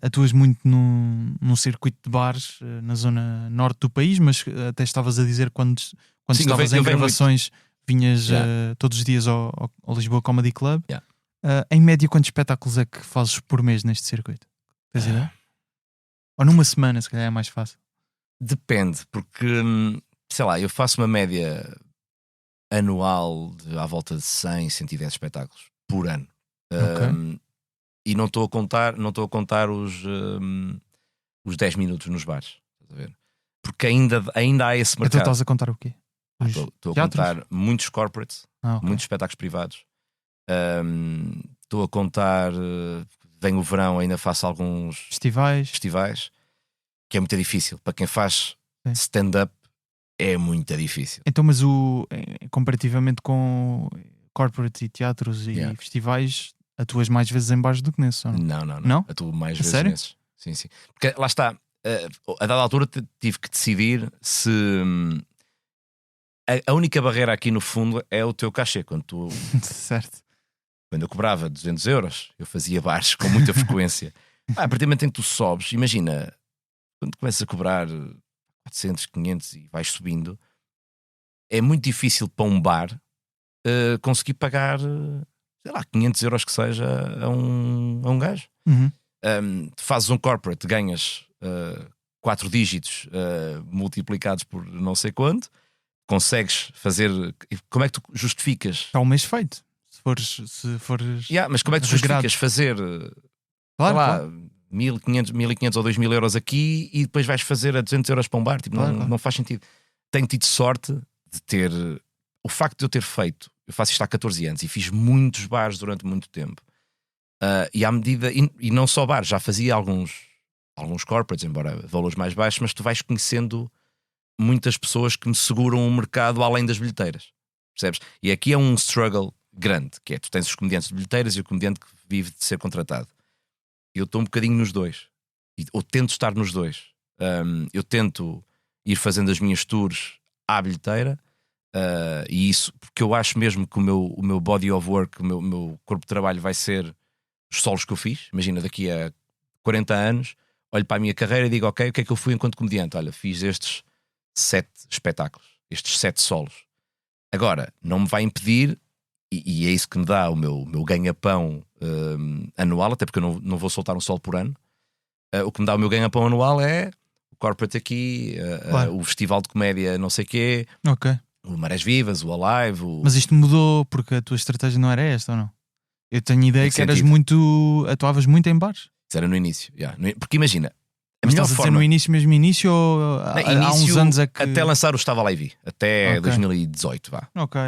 Atuas muito num circuito de bares na zona norte do país, mas até estavas a dizer quando estavas em gravações vinhas todos os dias ao Lisboa Comedy Club. Em média, quantos espetáculos é que fazes por mês neste circuito? Tens ideia? Ou numa semana, se calhar é mais fácil. Depende, porque sei lá, eu faço uma média anual à volta de 100, 110 espetáculos por ano. E não estou a contar os 10 minutos nos bares, estás a ver? Porque ainda há esse mercado. Então estás a contar o quê? Estou a contar muitos corporates, muitos espetáculos privados. Estou a contar, vem o verão, ainda faço alguns festivais, que é muito difícil. Para quem faz stand-up é muito difícil. Então, mas comparativamente com corporate e teatros e festivais, atuas mais vezes em bares do que nesses? Não? Atuo mais vezes nesses. Sim. Porque lá está, a dada altura tive que decidir se... A única barreira aqui no fundo é o teu cachê. Quando eu cobrava 200 euros, eu fazia bares com muita frequência. A partir do momento em que tu sobes, imagina, quando começas a cobrar 400, 500 e vais subindo, é muito difícil para um bar conseguir pagar, sei lá, 500 euros que seja a um gajo. Fazes um corporate, ganhas 4 dígitos multiplicados por não sei quanto, consegues fazer. Como é que tu justificas? Está um mês feito. Se fores mas como é que tu justificas fazer sei lá, 1.500 ou 2.000 euros aqui e depois vais fazer a 200 euros para um bar? Tipo, não faz sentido. Tenho tido sorte de ter. O facto de eu ter feito, eu faço isto há 14 anos e fiz muitos bares durante muito tempo. E à medida. E não só bares, já fazia alguns corporates, embora valores mais baixos, mas tu vais conhecendo muitas pessoas que me seguram o mercado além das bilheteiras, percebes? E aqui é um struggle grande, que é, tu tens os comediantes de bilheteiras e o comediante que vive de ser contratado. Eu estou um bocadinho nos dois, ou tento estar nos dois. Eu tento ir fazendo as minhas tours à bilheteira, e isso, porque eu acho mesmo que o meu body of work, o meu corpo de trabalho vai ser os solos que eu fiz. Imagina, daqui a 40 anos olho para a minha carreira e digo, ok, o que é que eu fui enquanto comediante? Olha, fiz estes 7 espetáculos, estes 7 solos. Agora, não me vai impedir, e é isso que me dá o meu ganha-pão anual, até porque eu não vou soltar um solo por ano. O que me dá o meu ganha-pão anual é o corporate aqui, o festival de comédia não sei quê, o Marés Vivas, o Alive. Mas isto mudou porque a tua estratégia não era esta, ou não? Eu tenho ideia que atuavas muito em bares. Isso era no início, porque imagina, mas estás a dizer no início ou há uns anos é que... Até lançar o Estava Lá e Vi, até 2018, vá. Ok.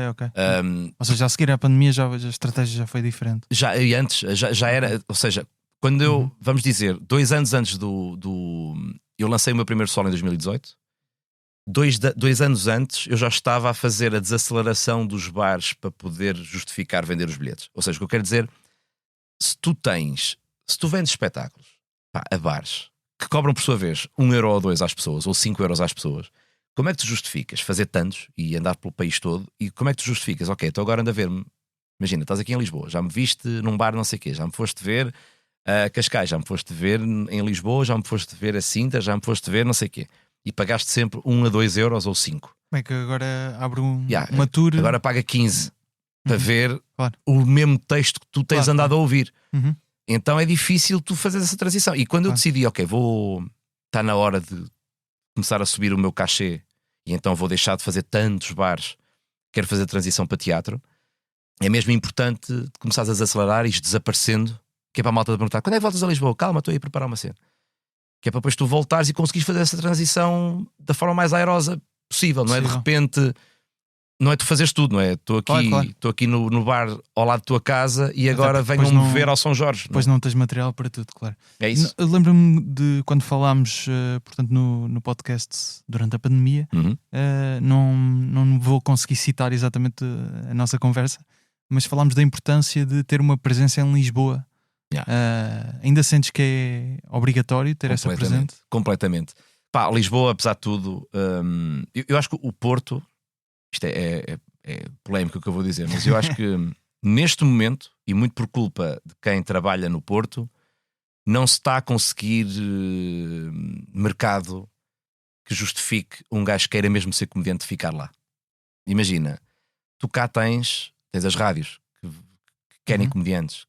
Ou seja, a seguir à pandemia a estratégia já foi diferente. E antes, já era, ou seja, quando eu, vamos dizer, 2 anos antes eu lancei o meu primeiro solo em 2018, 2 anos antes eu já estava a fazer a desaceleração dos bares para poder justificar vender os bilhetes. Ou seja, o que eu quero dizer, se tu vendes espetáculos a bares que cobram por sua vez 1 euro ou 2 às pessoas, ou 5 euros às pessoas, como é que tu justificas fazer tantos e andar pelo país todo? E como é que tu justificas? Ok, então agora anda a ver-me. Imagina, estás aqui em Lisboa, já me viste num bar não sei o quê, já me foste ver a Cascais, já me foste ver em Lisboa, já me foste ver a Sintra, já me foste ver não sei o quê. E pagaste sempre 1 a 2 euros ou 5. Como é que agora abre uma tour? Agora paga 15 para ver o mesmo texto que tu tens andado a ouvir. Então é difícil tu fazer essa transição. E quando eu decidi, ok, está na hora de começar a subir o meu cachê e então vou deixar de fazer tantos bares, quero fazer a transição para teatro, é mesmo importante começares a desacelerar e ir desaparecendo Que é para a malta de perguntar: quando é que voltas a Lisboa? Calma, estou aí a preparar uma cena. Que é para depois tu voltares e conseguires fazer essa transição da forma mais airosa possível, não é? De repente, não é tu fazeres tudo, não é? Estou aqui no bar ao lado da tua casa e agora venham-me ver ao São Jorge. Depois não tens material para tudo, claro. É isso. Eu lembro-me de quando falámos, portanto, no podcast durante a pandemia. Não vou conseguir citar exatamente a nossa conversa, mas falámos da importância de ter uma presença em Lisboa. Ainda sentes que é obrigatório ter essa presença? Completamente. Pá, Lisboa, apesar de tudo, eu acho que o Porto, isto é polémico o que eu vou dizer, mas eu acho que neste momento, e muito por culpa de quem trabalha no Porto, não se está a conseguir mercado que justifique um gajo que queira mesmo ser comediante ficar lá. Imagina, tu cá tens as rádios que querem comediantes,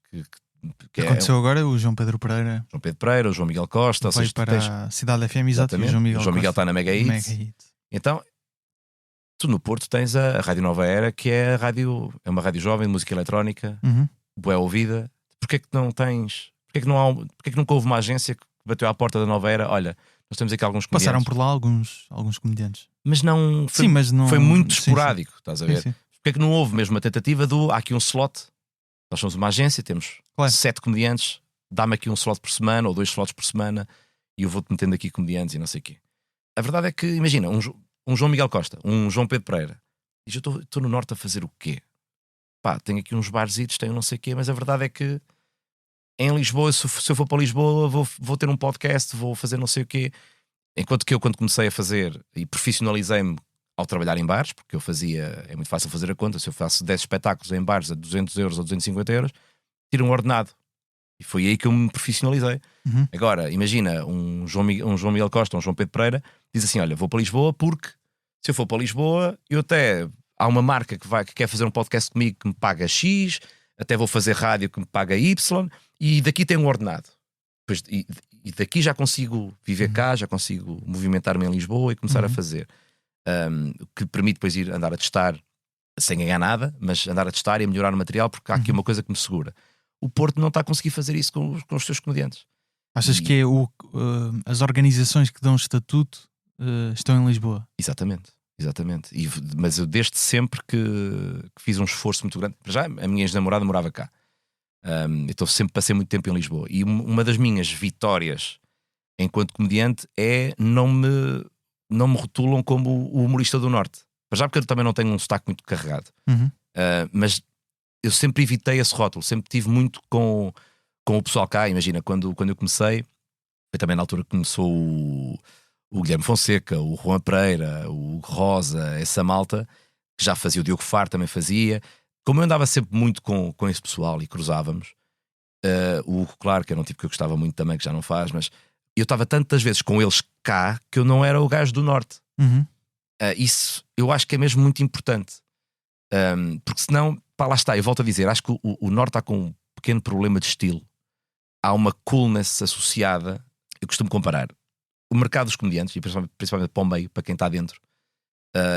que aconteceu agora o João Pedro Pereira, o João Miguel Costa, foi para a Cidade FM, exato, o João Miguel está na Mega Hits. Então, tu no Porto tens a Rádio Nova Era, que é uma rádio jovem de música eletrónica, bué ouvida. Porquê que não tens? Porquê que nunca houve uma agência que bateu à porta da Nova Era? Olha, nós temos aqui alguns comediantes. Passaram por lá alguns comediantes, mas não foi, foi muito esporádico, estás a ver? Porquê que não houve mesmo a tentativa há aqui um slot? Nós somos uma agência, temos 7 comediantes, dá-me aqui um slot por semana ou 2 slots por semana e eu vou-te metendo aqui comediantes e não sei o quê. A verdade é que, imagina, um João Miguel Costa, um João Pedro Pereira, diz: eu estou no Norte a fazer o quê? Pá, tenho aqui uns barzitos, tenho não sei o quê, mas a verdade é que em Lisboa, se eu for para Lisboa, vou ter um podcast, vou fazer não sei o quê. Enquanto que eu, quando comecei a fazer e profissionalizei-me ao trabalhar em bares, porque eu fazia, é muito fácil fazer a conta, se eu faço 10 espetáculos em bares a 200 euros ou 250 euros, tiro um ordenado. E foi aí que eu me profissionalizei. Agora, imagina, um João Miguel Costa, um João Pedro Pereira, diz assim: olha, vou para Lisboa porque se eu for para Lisboa, há uma marca que quer fazer um podcast comigo que me paga X, até vou fazer rádio que me paga Y, e daqui tem um ordenado. E daqui já consigo viver cá, já consigo movimentar-me em Lisboa e começar a fazer. Que permite depois ir andar a testar sem ganhar nada, mas andar a testar e a melhorar o material, porque há aqui uma coisa que me segura. O Porto não está a conseguir fazer isso com os seus comediantes. Achas que é as organizações que dão estatuto estão em Lisboa? Exatamente. Mas eu desde sempre que fiz um esforço muito grande. Para já, a minha ex-namorada morava cá. Eu passei muito tempo em Lisboa. E uma das minhas vitórias enquanto comediante é não me rotulam como o humorista do Norte. Para já, porque eu também não tenho um sotaque muito carregado. Mas eu sempre evitei esse rótulo. Sempre tive muito com o pessoal cá. Imagina, quando eu comecei, foi também na altura que começou o Guilherme Fonseca, o Juan Pereira, o Rosa, essa malta, que já fazia, o Diogo Faro também fazia. Como eu andava sempre muito com esse pessoal e cruzávamos, o Hugo, claro, que era um tipo que eu gostava muito também, que já não faz, mas eu estava tantas vezes com eles cá que eu não era o gajo do Norte. Isso eu acho que é mesmo muito importante, porque senão, pá, lá está, eu volto a dizer, acho que o Norte está com um pequeno problema de estilo. Há uma coolness associada. Eu costumo comparar o mercado dos comediantes, e principalmente para o meio, para quem está dentro,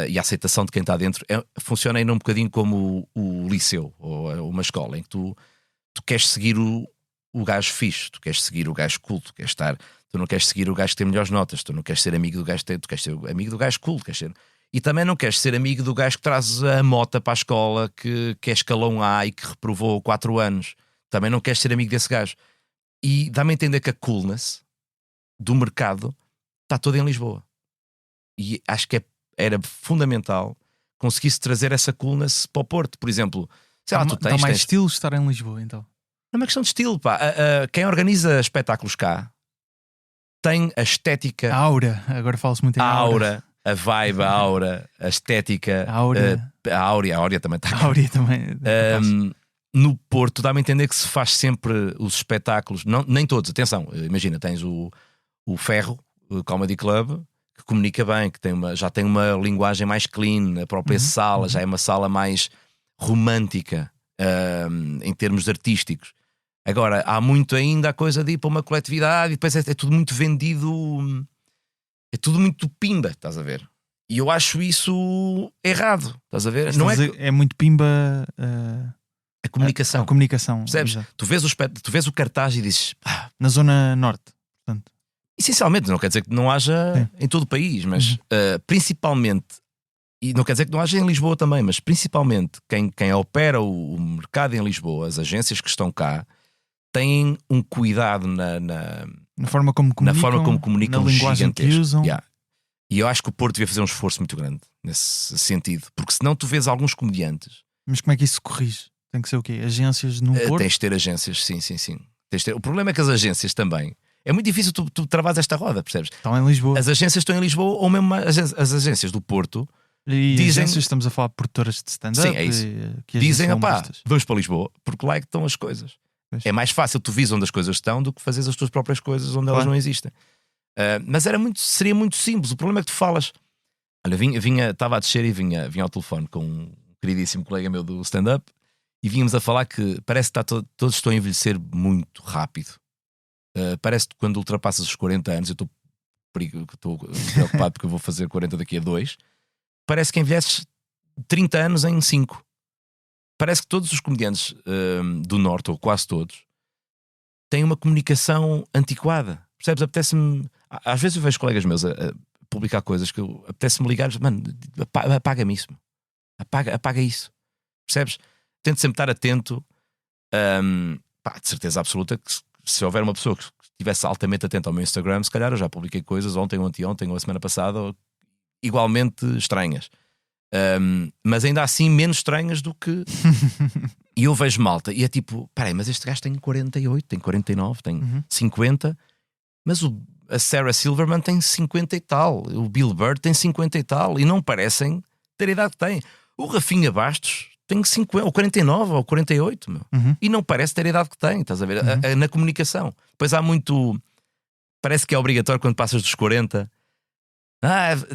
e a aceitação de quem está dentro, funciona ainda um bocadinho como o liceu ou uma escola, em que tu queres seguir o gajo fixe, tu queres seguir o gajo culto, tu não queres seguir o gajo que tem melhores notas, tu não queres ser amigo do gajo tu queres ser amigo do gajo culto, e também não queres ser amigo do gajo que traz a mota para a escola, que é escalão A e que reprovou 4 anos. Também não queres ser amigo desse gajo. E dá-me a entender que a coolness do mercado está toda em Lisboa. E acho que era fundamental conseguir-se trazer essa coolness para o Porto. Por exemplo, sei lá, tu tens... Dá mais estilo estar em Lisboa, então? Não é uma questão de estilo, pá. Quem organiza espetáculos cá tem a estética... A aura, agora fala-se muito em aura. A vibe, a aura, a estética... A aura. A áurea também está cá. A áurea também... No Porto dá-me a entender que se faz sempre os espetáculos, nem todos, atenção, imagina, tens o Ferro, o Comedy Club, que comunica bem, que já tem uma linguagem mais clean, a própria sala já é uma sala mais romântica em termos artísticos. Agora, há muito ainda a coisa de ir para uma coletividade e depois é tudo muito vendido, é tudo muito pimba, estás a ver? E eu acho isso errado, estás a ver? Não é muito pimba... A comunicação. A comunicação. Percebes? Exato. Tu vês o cartaz e dizes, Na zona norte, portanto. essencialmente, não quer dizer que não haja em todo o país, mas principalmente, e não quer dizer que não haja em Lisboa também, mas principalmente quem opera o mercado em Lisboa, as agências que estão cá, têm um cuidado Na forma como comunicam, na linguagem que gigantesco. usam. Yeah. E eu acho que o Porto devia fazer um esforço muito grande nesse sentido, porque senão tu vês alguns comediantes. Mas como é que isso se corrige? Tem que ser o quê? Agências no Porto? Tens de ter agências, sim. Tens de ter... O problema é que as agências também. É muito difícil tu travares esta roda, percebes? Estão em Lisboa. As agências estão em Lisboa ou mesmo as agências do Porto. E dizem... agências, estamos a falar de produtoras de stand-up. Sim, é isso. Que dizem, são opá, humoristas. vamos para Lisboa, porque lá é que estão as coisas. Pois. É mais fácil tu vires onde as coisas estão do que fazeres as tuas próprias coisas onde elas não existem. Mas seria muito simples. O problema é que tu falas. Olha, estava a descer e vinha ao telefone com um queridíssimo colega meu do stand-up e vínhamos a falar que parece que todos estão a envelhecer muito rápido. Parece que quando ultrapassas os 40 anos, eu estou preocupado porque eu vou fazer 40 daqui a 2. Parece que envelheces 30 anos em 5. Parece que todos os comediantes do Norte, ou quase todos, têm uma comunicação antiquada. Percebes? Apetece-me. Às vezes eu vejo colegas meus a publicar coisas que apetece-me ligar, mano, apaga-me isso. Apaga isso. Percebes? Tento sempre estar atento. De certeza absoluta que se houver uma pessoa que estivesse altamente atenta ao meu Instagram, se calhar eu já publiquei coisas ontem ou anteontem ou a semana passada igualmente estranhas. Mas ainda assim menos estranhas do que. E eu vejo malta e é tipo, peraí, mas este gajo tem 48, tem 49, tem 50, mas a Sarah Silverman tem 50 e tal, o Bill Burr tem 50 e tal, e não parecem ter a idade que tem. O Rafinha Bastos tem 50, ou 49 ou 48, meu. E não parece ter a idade que tem, estás a ver? Na comunicação. Depois há muito. Parece que é obrigatório quando passas dos 40.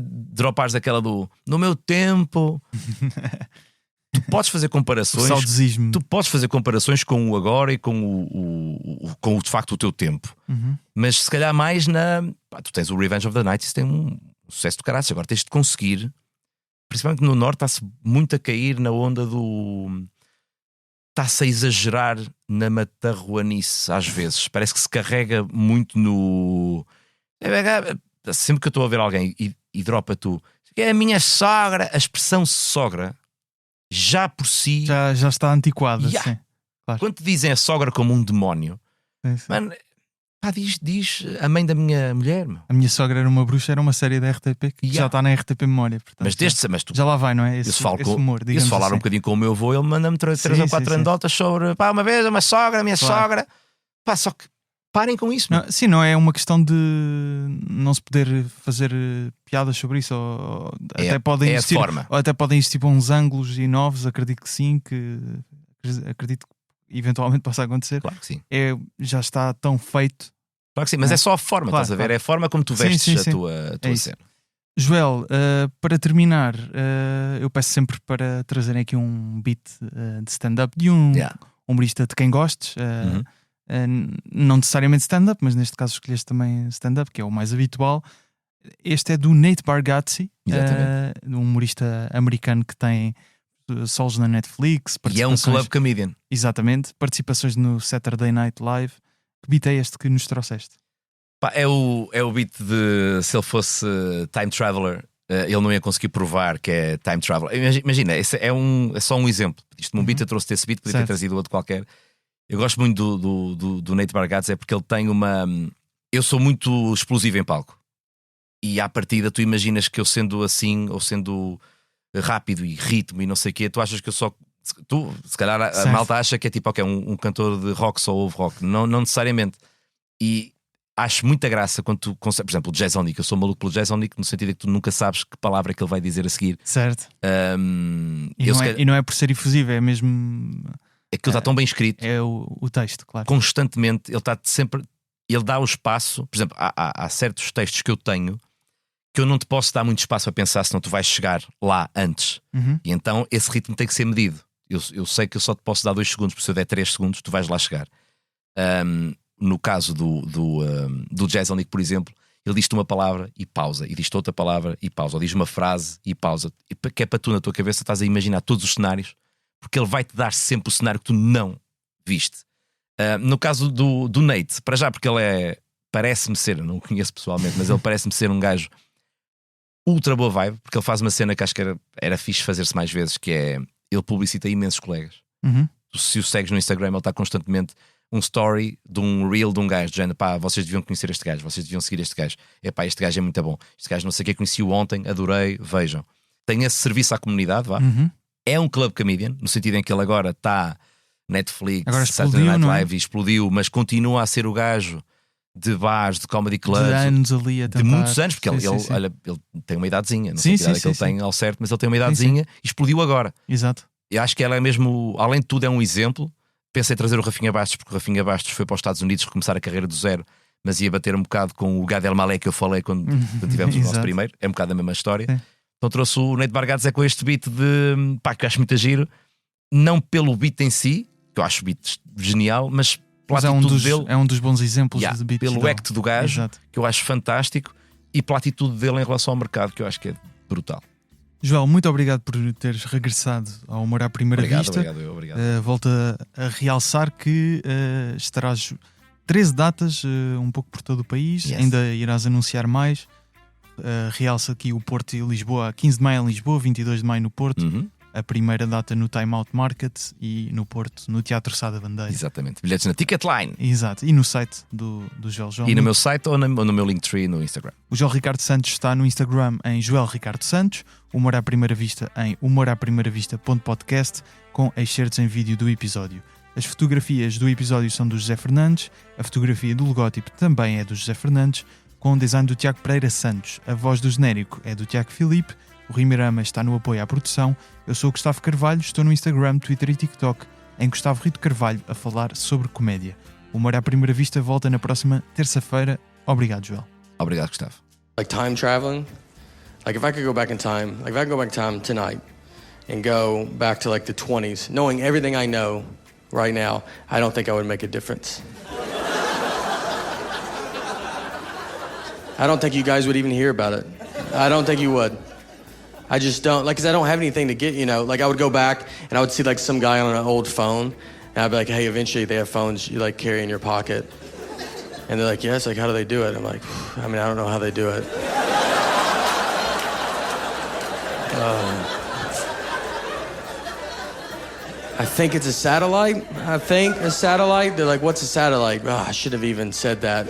Dropares aquela do no meu tempo. Tu podes fazer comparações. Saudosismo. Tu podes fazer comparações com o agora e com o de facto o teu tempo. Mas se calhar mais tu tens o Revenge of the Night, isso tem um sucesso do caralho. Agora tens de conseguir, principalmente no Norte, está-se muito a cair na onda do. Está-se a exagerar na matarruanice às vezes. Parece que se carrega muito no. Sempre que eu estou a ver alguém e dropa tu, é a minha sogra, a expressão sogra já por si já está antiquada. Yeah. Sim, claro. Quando te dizem a sogra como um demónio, Sim. mano, diz a mãe da minha mulher, meu. A minha sogra era uma bruxa, era uma série da RTP que Yeah. já está na RTP Memória, portanto, Mas tu, já lá vai, não é? eu se falar digamos falar assim. um bocadinho com o meu avô, ele manda-me 3 Sim, ou 4 sim. anedotas sobre uma vez uma sogra, a minha Claro. sogra. Só que parem com isso, meu. Não, sim, não é uma questão de não se poder fazer piadas sobre isso, ou até podem é a existir, forma. ou até podem existir bons ângulos e novos, acredito que sim, que acredito que eventualmente possa acontecer. Claro que sim. Já está tão feito. Claro que sim, mas é só a forma, Claro, estás a ver? claro. É a forma como tu Sim, vestes sim. a tua É isso. cena. Joel, para terminar, eu peço sempre para trazerem aqui um beat de stand-up de um Yeah. humorista de quem gostes. Não necessariamente stand-up, mas neste caso escolheste também stand-up, que é o mais habitual. Este é do Nate Bargatze, um humorista americano que tem solos na Netflix. E é um club comedian. Exatamente, participações no Saturday Night Live. Que beat é este que nos trouxeste? É o beat de se ele fosse time traveler, ele não ia conseguir provar que é time traveler. Imagina, esse é só um exemplo. Isto num beat, eu trouxe esse beat, podia ter trazido outro qualquer. Eu gosto muito do Nate Bargatze, é porque ele tem uma. Eu sou muito explosivo em palco. E à partida, tu imaginas que eu sendo assim, ou sendo rápido e ritmo e não sei o quê, tu achas que eu só. Se calhar a malta acha que é tipo, um cantor de rock só ouve rock. Não necessariamente. E acho muita graça quando tu consegues. Por exemplo, o Jazz On Nick. Eu sou maluco pelo Jazz On Nick, no sentido de que tu nunca sabes que palavra é que ele vai dizer a seguir. Certo. E não é por ser efusivo, é mesmo. Aquilo está tão bem escrito. É o texto, claro. Constantemente, ele está sempre. Ele dá o espaço. Por exemplo, há certos textos que eu tenho que eu não te posso dar muito espaço a pensar, senão tu vais chegar lá antes. E então esse ritmo tem que ser medido. Eu sei que eu só te posso dar 2 segundos, porque se eu der 3 segundos, tu vais lá chegar. No caso do Jazz On Nick, por exemplo, ele diz-te uma palavra e pausa, e diz-te outra palavra e pausa, ou diz uma frase e pausa, que é para tu na tua cabeça estás a imaginar todos os cenários, porque ele vai-te dar sempre o cenário que tu não viste. No caso do Nate, para já, porque ele parece-me ser, eu não o conheço pessoalmente, mas ele parece-me ser um gajo ultra boa vibe, porque ele faz uma cena que acho que era fixe fazer-se mais vezes, que é, ele publicita imensos colegas. Se o segues no Instagram, ele está constantemente um story de um reel de um gajo, de género, pá, vocês deviam conhecer este gajo, vocês deviam seguir este gajo, epá, este gajo é muito bom, este gajo não sei o que, conheci-o ontem, adorei, vejam. Tem esse serviço à comunidade, vá. É um club comedian, no sentido em que ele agora está Netflix, agora Saturday explodiu, Night não é? Live, explodiu, mas continua a ser o gajo de bares, de comedy clubs, De anos ali a de tentar. muitos anos, porque Sim, ele, sim. olha, ele tem uma idadezinha, não sei Sim, que idade é sim, que ele sim, tem ao certo, mas ele tem uma idadezinha e explodiu agora. Exato. Eu acho que ela é mesmo, além de tudo, é um exemplo. Pensei em trazer o Rafinha Bastos, porque o Rafinha Bastos foi para os Estados Unidos recomeçar a carreira do zero, mas ia bater um bocado com o Gad Elmaleh que eu falei quando tivemos o nosso Exato. primeiro. É um bocado a mesma história. Sim. Então trouxe o Nate Bargatze com este beat de pá, que eu acho muito giro, não pelo beat em si, que eu acho o beat genial, mas pela Mas atitude dele, é um dos bons exemplos yeah, de beats pelo dele. act do gajo, Exato. que eu acho fantástico, e pela atitude dele em relação ao mercado, que eu acho que é brutal. Joel, muito obrigado por teres regressado ao Humor à Primeira Vista. Obrigado. Volto a realçar que estarás 13 datas, um pouco por todo o país. Yes. Ainda irás anunciar mais. Realça aqui o Porto e Lisboa, 15 de maio em Lisboa, 22 de maio no Porto. A primeira data no Time Out Market e no Porto, no Teatro Sá da Bandeira. Exatamente. Bilhetes na Ticketline. Exato. E no site do Joel. E no meu site ou no meu Linktree no Instagram. O Joel Ricardo Santos está no Instagram em Joel Ricardo Santos, Humor à Primeira Vista em humoraprimeiravista.podcast, com excertos em vídeo do episódio. As fotografias do episódio são do José Fernandes, a fotografia do logótipo também é do José Fernandes, com o design do Tiago Pereira Santos. A voz do genérico é do Tiago Filipe, o Rimirama está no apoio à produção. Eu sou o Gustavo Carvalho, estou no Instagram, Twitter e TikTok em Gustavo Rito Carvalho a falar sobre comédia. O Humor à Primeira Vista volta na próxima terça-feira. Obrigado, Joel. Obrigado, Gustavo. Like time traveling, like if I could go back in time, like if I could go back in time tonight and go back to like the 20s, knowing everything I know right now, I don't think I would make a difference. I don't think you guys would even hear about it. I don't think you would. I just don't, like, because I don't have anything to get, you know, like I would go back and I would see like some guy on an old phone and I'd be like, hey, eventually they have phones you like carry in your pocket. And they're like, yes, like how do they do it? I'm like, I mean, I don't know how they do it. I think it's a satellite. They're like, what's a satellite? Oh, I should have even said that.